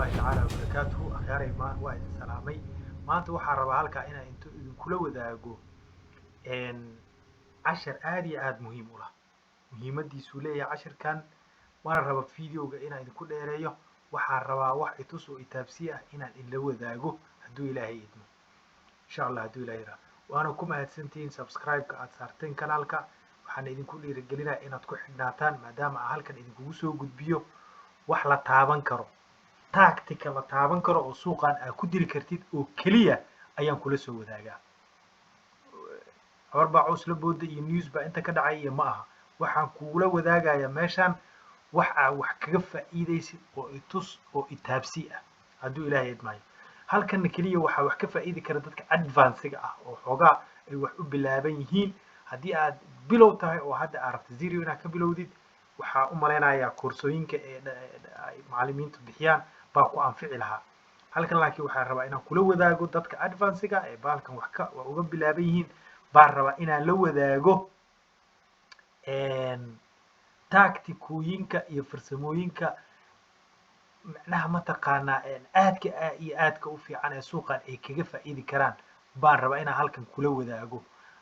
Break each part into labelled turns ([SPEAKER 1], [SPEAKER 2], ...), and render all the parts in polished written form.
[SPEAKER 1] الله تعالى وبركاته أخياري ما وايد سلامي ما أنت وحرب هالك أنا أنتو كل وذاقو إن عشر آدي آد مهم ولا مهمة دي سولية عشر كان وأنا رب فيديو إنا إذا كل إيريو وحرب واحد تصو إتابسية إنا إلا وذاقو هدو إلهي إدمو إن شاء الله هدو إلهي وأنا كم هالسنتين سبسكرايب كأثرتين كنالك waxaan idinku dhiirigelinayaa inaad ku xidhnaataan maadaama aan halkan idinkugu soo gudbiyo wax la taaban karo tactica la taaban karo oo suuqan aad ku diri kartid oo keliya ayaan kula soo wadaagaa habar baa cusla booda iyo news baa inta ka dhacay iyo ma aha waxaan kugula wadaagayaa meeshaan wax aad wax kaga faa'iidaysid oo itus oo itaabsi ah hadduu ilaahay idmaayo halkan keliya waxaa wax ka faa'iidi kara dadka advancega ah oo xoogaa ay wax u bilaaban yihiin haddii aad bilow tahay oo hadda aad rabto zero inaad ka bilowdid waxaa u malaynayaa koorsooyinka ay macallimiintu bixiyaan baa ku anfici lahaa halkan laakiin waxaan rabaa inaan kula wadaago dadka advancega ee baalkan wax ka uga bilaaban yihiin baan rabaa inaan la wadaago tacticooyinka iyo farsamooyinka macnaha mataqaanaa aadka iyo aadka u fiican ee suuqan ay kaga faa'iidi karaan baan rabaa inaan halkan kula wadaago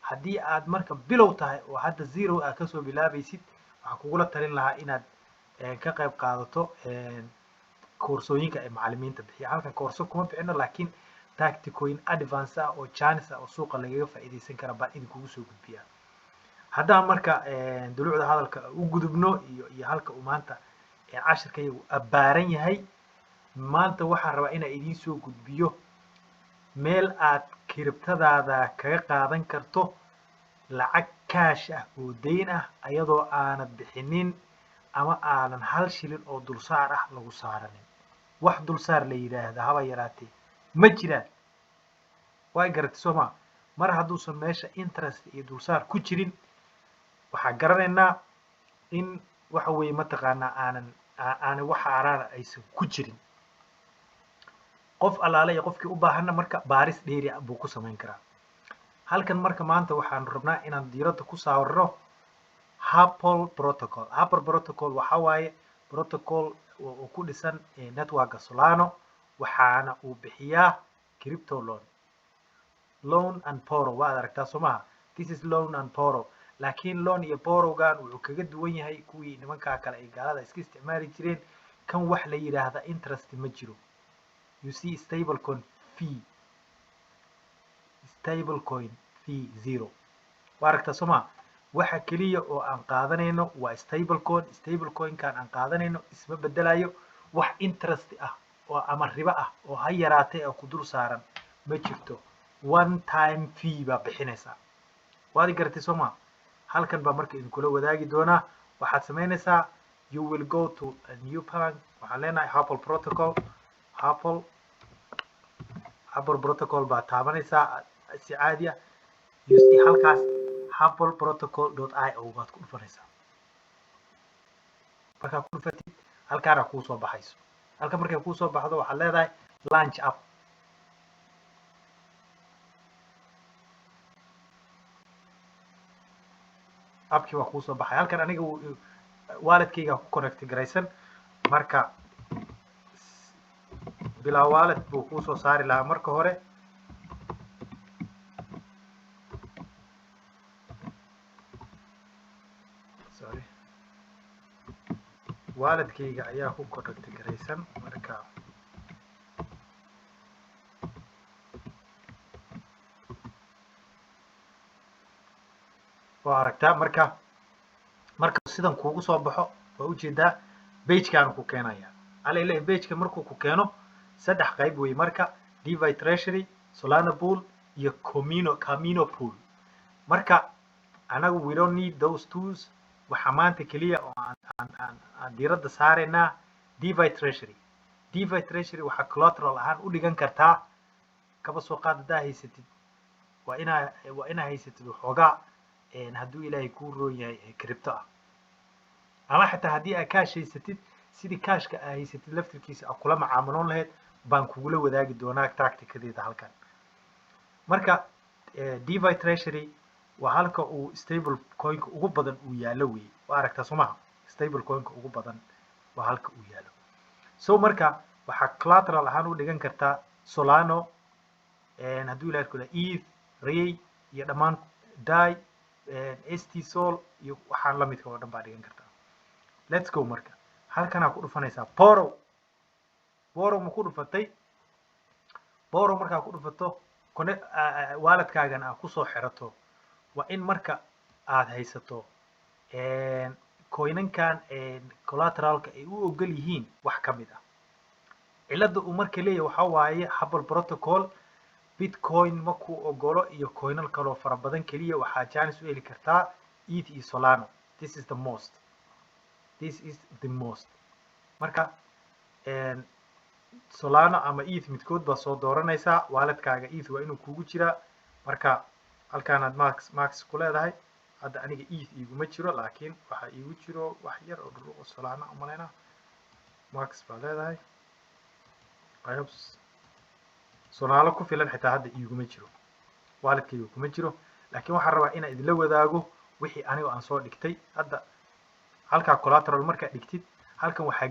[SPEAKER 1] haddii aad marka bilow tahay oo hadda zero aad kasoo bilaabaysid waxaan kugula talin lahaa inaad ka qayb qaadato koorsooyinka ay macallimiinta bixiya halkan koorso kuma bixino laakiin tacticooyin advance ah oo chance ah oo suuqa lagaga faa'iidaysan kara baan idinkugu soo gudbiyaa haddaan marka dulucda hadalka u gudubno iyo halka uu maanta cashirkayagu abbaaran yahay maanta waxaan rabaa inaan idiin soo gudbiyo meel aad kiribtadaada kaga qaadan karto lacag kaash ah oo dayn ah ayadoo aanad bixinin ama aanan hal shilin oo dulsaar ah lagu saaranin wax dulsaar la yidhaahda haba yaraatee ma jiraan way garatay soo maa mar hadduusan meesha interest iyo dulsaar ku jirin waxaa garanaynaa in waxa weeye mataqaanaa aanan wax aaraana aysan ku jirin qof allaale iyo qofkii u baahanna marka baaris dheeri ah buu ku samayn karaa halkan marka maanta waxaan rabnaa inaan diiradda ku saarno Hapol protocol. Hapol protocol waxa waaye protocol oo ku dhisan networka Solano waxaana uu bixiyaa crypto loan and borrow waa aragtaa Soomaha this is loan and borrow laakiin loan iyo borrowgan wuxuu kaga duwan yahay kuwii nimanka kale ay gaalada iska isticmaali jireen kan wax la yiraahdo interest ma jiro you see stablecoin fee zero waa aragtaa Soomaha waxa kaliya oo aan qaadanayno waa stablecoin kan aan qaadanayno isma bedelayo wax interest ah oo ama riba ah oo ha yaraatay oo ku dul saaran ma jirto one time fee baa bixinaysaa waad garatay Soomaa halkan baa marka idin kula wadaagi doonaa waxaad samaynaysaa you will go to a new bank waxaan leenahay Hapol protocol baa taabanaysaa si caadi ah you see halkaas hapolprotocol.io baad ku dhufanaysaa markaa ku dhufatid halkaana kuu soo baxayso halka markay kuu soo baxdo waxaad leedahay launch app appkii waa kuu soo baxay halkan aniga walletkayga ku connect garaysan marka bilaa wallet buu kuu soo saari lahaa marka hore walletkayga ayaa ku connect garaysan marka waa aragtaa marka sidan kuugu soo baxo waa ujeedaa page-kaan ku keenaya alay page-ka markuu ku keeno saddex qayb wey marka DeFi Treasury Solana pool iyo Camino pool marka anagu we don't need those tools waxa maanta kaliya oo aan diiradda saaraynaa DeFi Treasury waxa collateral ahaan u dhigan kartaa kaba soo qaad hadaa haysatid waa inaa haysatid waxoogaa hadduu ilaahay kuu roon yahay crypto ah ama xitaa haddii aad kaash haysatid sidii kaashka aad haysatid laftirkiisa aad kula macaamiloon lahayd baan kugula wadaagi doonaa tacticadeeda halkan marka DeFi Treasury waa halka uu stable coinka ugu badan uu yaalo weey waa aragtaa Soomaha stable coinka ugu badan waa halka uu yaalo so marka waxaa collateral ahaan u dhigan kartaa Solano hadduu ilaahay kula ETH Ray iyo dhammaan DAI ST Sol iyo waxaan la midka oo dhan baa dhigan kartaa. Let's go marka halkanaa ku dhufanaysaa borrow ma ku dhufatay borrow markaa ku dhufato walletkaagan aad kusoo xirato waa in marka aad haysato coinankan collateralka ay u ogol yihiin wax ka mid ah. cilada uu marka leeyahay waxa waaye Hubble protocol Bitcoin ma ku ogolo iyo coinal kaloo fara badan kaliya waxaa chance u heli kartaa ETH iyo Solano. This is the most marka Solano ama ETH midkood baa soo dooranaysaa. walletkaaga ETH waa inuu kugu jiraa. marka halkaanaad max ku leedahay. hadda aniga ETH iguma jiro laakiin waxaa iigu jiro wax yar oo dhuruq Solano umaleyna max baa leedahay. Solano ku filan xitaa hadda iguma jiro walletkayga kuma jiro laakiin waxaan rabaa inaan idinla wadaago wixii aniga aan soo dhigtay. hadda halkaa collateral markaa dhigtid halkan waxaa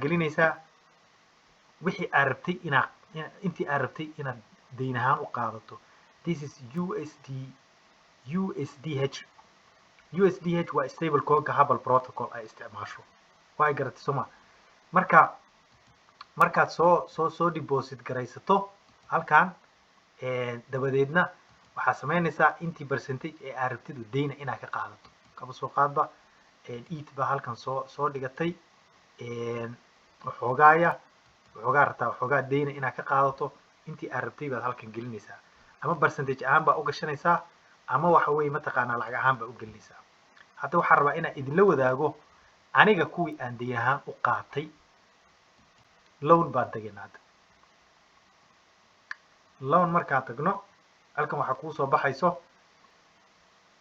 [SPEAKER 1] gelinaysaa wixii aad rabtay intii aad rabtay inaad dayn ahaan u qaadato. This is USDH waa stable coinka Hubble protocol ay isticmaasho. waa ay garatay soma markaad soo deposit garaysato halkan dabadeedna waxaa samaynaysaa intii percentage ee aad rabtid oo dayna inaad ka qaadato. kaba soo qaadba ETH baa halkan soo dhigatay waxoogaa rabtaa waxoogaa dayna inaad ka qaadato. intii aad rabtay baad halkan gelinaysaa ama percentage ahaan baa u gashanaysaa ama waxa weeye mataqaanaa lacag ahaan baa u gelinaysaa. hadda waxaan rabaa inaan idinla wadaago aniga kuwii aan dayn ahaan u qaatay. loan baan tagaynaa hadda. loan markaan tagno halkan waxaa kuu soo baxayso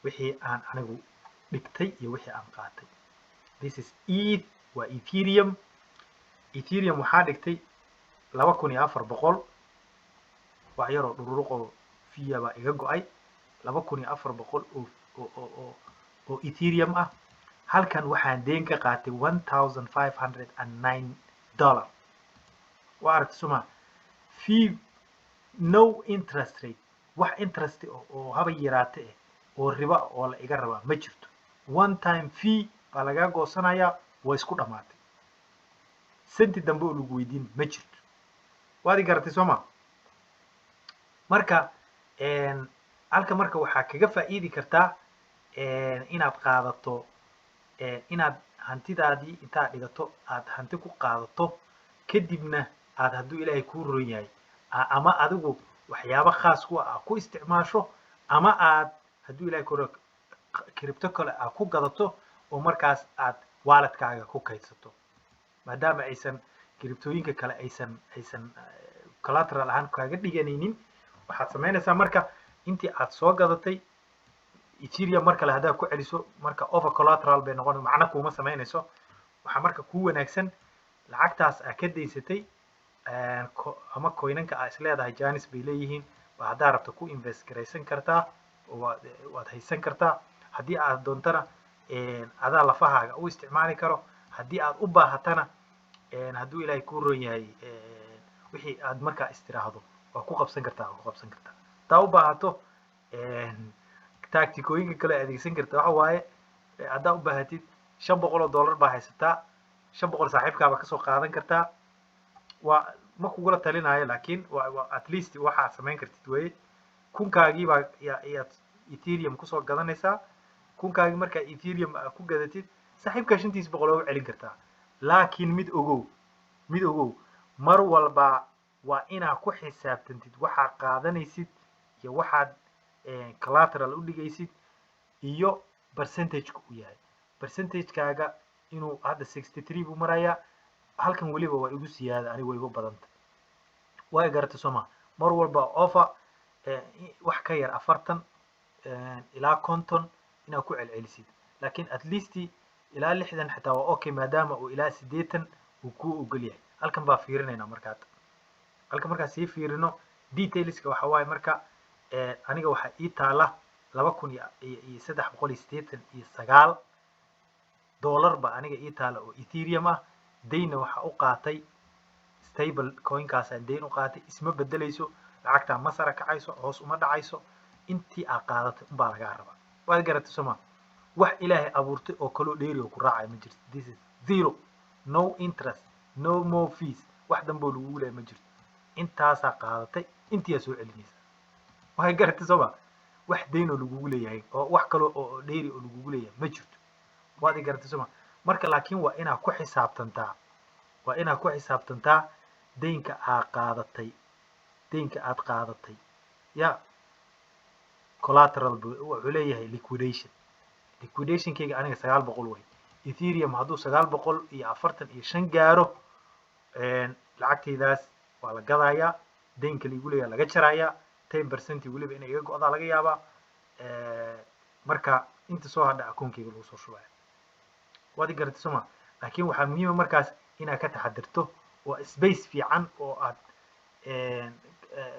[SPEAKER 1] wixii aan anigu dhigtay iyo wixii aan qaatay. This is ETH waa Ethereum waxaa dhigtay 2400 wax yaroo dhururuqoo fiya baa iga go'ay 2400 oo Ethereum ah. halkan waxaan deyn ka qaatay $1,509. waa aragti soma fee no interest rate wax interest oo haba yaraate oo riba oo la iga rabaa ma jirto. one time fee baa lagaa goosanayaa waa isku dhamaatay. senti dambe oo lagu weydiin ma jirto. waad i garatay soma marka halka marka waxaa kaga faa'iidi kartaa inaad qaadato inaad hantidaadii intaad dhigato aad hanti ku qaadato kadibna aad hadduu ilaahay kuu roon yahay ama adigu waxyaabo khaas ku ah ku isticmaasho ama aad hadduu ilaahay kuu crypto kale aad ku gadato oo markaas aad walletkaaga ku kaydsato maadaama aysan cryptooyinka kale aysan collateral ahaan kaaga dhiganaynin. waxaad samaynaysaa marka intii aad soo gadatay Ethereum marka la hadaa ku celiso marka over collateral bay noqon macna kuma samaynayso. waxa marka ku wanaagsan lacagtaas aad ka daysatay ama coinanka aad isleedahay Janis bay leeyihiin ba hadaa rabto ku invest garaysan kartaa waad haysan kartaa. haddii aad doontana adaa lafahaaga u isticmaali karo. haddii aad u baahatana hadduu ilaahay kuu roon yahay wixii aad markaa istiraahdo waa ku qabsan kartaa hadaa u baahato tacticooyinka kale adeegsan karta waxa waaye haddaa u baahatid $500 baa haysataa 500 saaxiibkaaba kasoo qaadan kartaa. waa ma kugula talinayo laakiin waa at least waxaad samayn kartid weeye. kunkaagii baa ayaad Ethereum kusoo gadanaysaa. kunkaagii markaa Ethereum ku gadatid saaxiibkaa 500 oo celin kartaa. laakiin mid ogow mar walba waa inaad ku xisaabtantid waxaad qaadanaysid iyo waxaad collateral u dhigaysid iyo percentage-ku u yahay. percentage-kaaga inuu hadda 63 buu marayaa. halkan weliba waa igu siyaada aniga way igu badanta. waa garatay soma mar walba offer wax ka yar 40 ilaa 50 inaad ku celcelisid laakiin at least ilaa 60 xitaa waa okay maadaama uu ilaa 80 uu ku ogol yahay. halkan baa fiirinaynaa markaa sii fiirino detailska waxa waaye marka aniga waxaa ii taala 2389 dollar ba aniga ii taala oo ethereum ah, dayna waxa u qaatay stable coinkaasaan dayn u qaatay, isma bedelayso, lacagtaa ma sara kacayso, hoos uma dhacayso, intii aad qaadatay unbaa lagaa rabaa. waad garatay soma wax ilaahay abuurtay oo kaloo dheeri oo ku raacaya ma jirto. This is zero, no interest, no more fees, wax damboo lagugu leeyahay ma jirto. intaasaa qaadatay, intiyaa soo celinaysa. waxay garatay soma wax dayn oo lagugu leeyahay oo wax kaloo oo dheeri oo lagugu leeyahay ma jirto. waad garatay soma marka laakiin waa inaad ku xisaabtantaa, waa inaad ku xisaabtantaa daynka aad qaadatay, daynka aad qaadatay ya collateral wuxuu leeyahay liquidation. liquidationkayga aniga 900 way. ethereum hadduu 945 gaaro lacagtaydaas waa la gadayaa, daynka liigu leeyahay laga jarayaa, 10% weliba inay iga go'daa laga yaabaa. marka inta soo hadha akoonkayga lagu soo shubaya. waad garatay soma laakiin waxaa muhiima markaas inaad ka taxadirto oo space fiican oo aad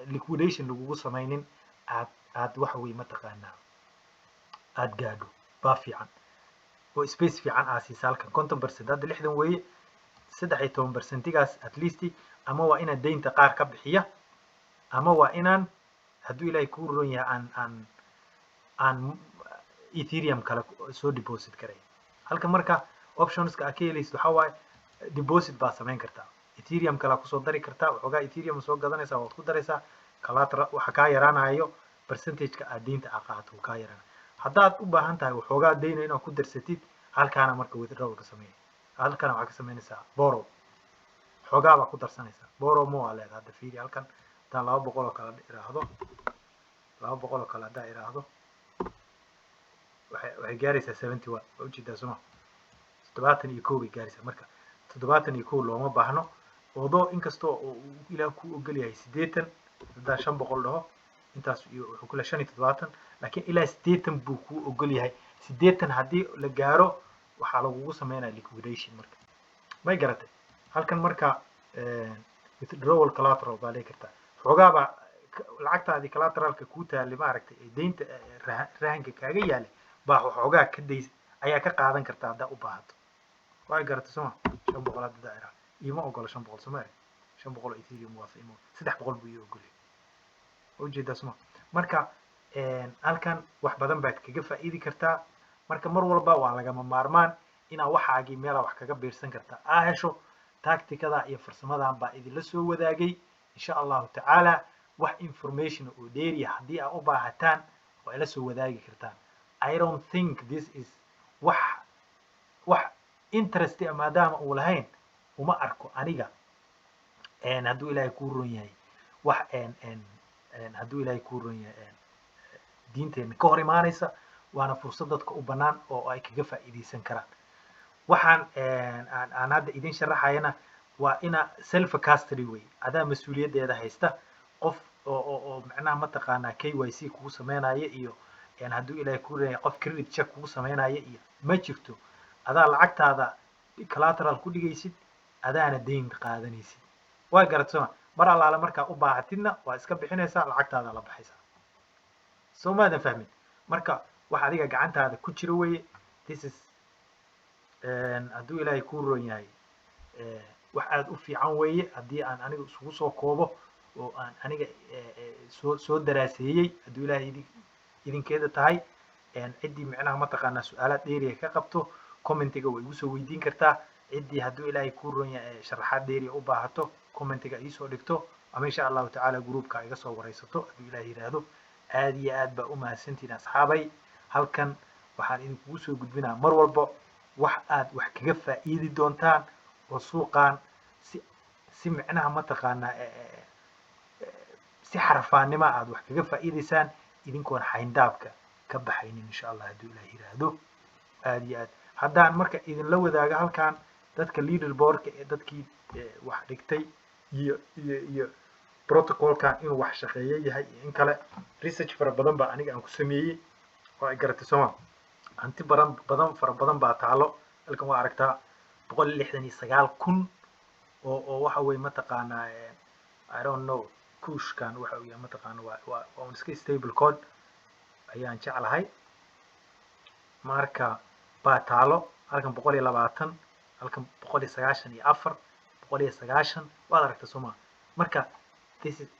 [SPEAKER 1] liquidation lagugu samaynin aad waxa weeye mataqaanaa aad gaadho baa fiican oo space fiican aad siisaa. halkan 50% hadda 60 weeye, 13%gaas at least ama waa inaan daynta qaar ka bixiya, ama waa inaan hadduu ilaahay kuu roon yahay aan ethereum kale soo deposit karaya. halka marka optionska aad ka helaysid waxaa waaye deposit baa samayn kartaa, ethereum kale kusoo dari kartaa, waxoogaa ethereum soo gadanaysaa, waad ku daraysaa, collateral waxa kaa yaraanayo percentage-ka aad daynta aad qaadato wuu kaa yaraanayo. haddaad u baahan tahay waxoogaa dayna inaad ku darsatid, halkaana marka withdrawal ka sameeya. halkana waxaad ka samaynaysaa borrow, waxoogaa baa ku darsanaysaa. borrow mo aa leedahay. hadda fiiri halkan haddaan 200 oo kale iraahdo, 200 oo kale haddaan iraahdo waxay gaaraysaa 71. waa ujeedaa soma 71 bay gaaraysaa. marka 71 looma baahno, odoo inkastoo uu ilaah ku ogol yahay 80. haddaan 500 dhaho intaas iyo wuxuu kula 75, laakiin ilaa 80 buu ku ogol yahay. 80 haddii la gaaro waxaa lagugu sameynaya liquidation. marka may garatay halkan marka withdrawal collateral baa leeyahay kartaa. xoogaaba lacagtaadii collateralka ku taali maaragtay deynta rahanka kaaga yaale baa xoogaa ka days ayaa ka qaadan kartaa haddaa u baahato. way garatay soma 500 hadda daa'ira ima ogola 500 Soomaali 500 ethereum waa qiimo 300 buu ogol yahay. ujeedaa soma marka halkan wax badan baad kaga faa'iidi kartaa. marka mar walba waa lagama maarmaan inaad waxaagii meela wax kaga biirsan kartaa aa hesho. tacticada iyo farsamadan baa idinla soo wadaagay insha allahu tacaala. wax information oo dheeriya haddii aad u baahataan waa ila soo wadaagi kartaan. I don't think this is wax interest maadaama uu lahayn uma arko aniga hadduu ilaahay kuu roon yahay wax hadduu ilaahay kuu roon yahay diinteena ka hor imaanaysa, waana fursad dadka u bannaan oo ay kaga faa'iidaysan karaan. waxaan aan hadda idin sharaxayana waa ina self custody way. adaa mas-uuliyaddeeda haysta. qof oo macnaha mataqaanaa KYC kugu sameynaya iyo hadduu ilaahay kuu leeyahay qof credit check kugu sameynaya iyo ma jirto. adaa lacagtaada collateral ku dhigaysid, adaana dayn qaadanaysid. waa garatoma mar allaala markaa u baahatidna waa iska bixinaysaa, lacagtaada la baxaysaa. soo maadan fahmin. marka wax adiga gacantaada ku jira weeye. this is hadduu ilaahay kuu roon yahay wax aad u fiican weeye. haddii aan aniga isugu soo koobo oo aan aniga soo daraaseeyey, hadduu ilaahay idinkeeda tahay, ciddii macnaha mataqaanaa su-aalaad dheeriya ka qabto commentiga way igu soo weydiin kartaa. ciddii hadduu ilaahay kuu roon yahay sharaxaad dheeriya u baahato commentiga iisoo dhigto, ama insha allahu tacaala groupka iga soo waraysato hadduu ilaahay yidhaahdo. aad iyo aad baa u mahadsantihiin asxaabay. halkan waxaan idinkugu soo gudbinaa mar walba wax aad wax kaga faa'iidi doontaan oo suuqaan si macnaha mataqaanaa si xarfaannimo aad wax kaga faa'iidaysaan idinkoon xayndaabka ka baxaynin insha allah hadduu ilaahay yidhaahdo. aad iyo aad haddaan marka idinla wadaaga halkan dadka leaderboardka ee dadkii wax dhigtay iyo protocolkan inuu wax shaqeeyo yahay iyo in kale research fara badan baa aniga aan ku sameeyey. oo ay garatay soma hanti fara badan baa taalo. halkan waa aragtaa 169,000 oo waxa weeye mataqaanaa I don't know kushkan waxa uu yahay mataqaanaa waa iska stable code ayaan jeclahay. marka baa taalo halkan 120 halkan 194 190 waad aragta soo ma marka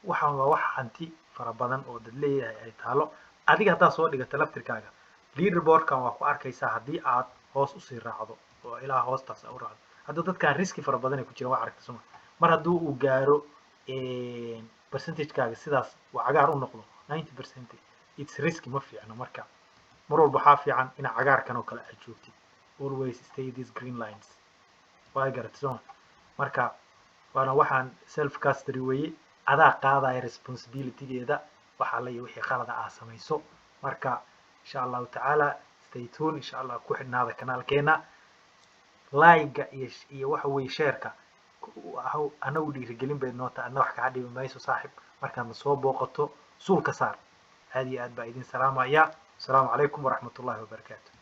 [SPEAKER 1] waxaan waa wax hanti fara badan oo dad leeyahay ay taalo adiga haddaad soo dhigato laftirkaaga leaderboardkan waa ku arkaysaa haddii aad hoos usii raacdo oo ilaa hoostaas u raacdo hadda dadkan riski fara badan ay ku jiraan waa aragta soo ma mar hadduu uu gaaro percentage-kaaga sidaas uu cagaar u noqdo 90% it's risky ma fiicno marka mar walba waxaa fiican in cagaarkan oo kale aad joogtid always stay these green lines waa garatay soo marka waana waxaan self custody weeye adaa qaadaya responsibilitygeeda waxa la wixii qalada ah samayso marka insha allahu tacaala stay tuned insha allah ku xidhnaada kanaalkeena like iyo waxa weeye shareka anagu dhiirigelin bay noo tahay adna wax kaa dhibi mayso saaxib markaadna soo booqato suulka saar aad iyo aad baa idin salaamaya asalaamu calaykum waraxmatullahi wabarakaatu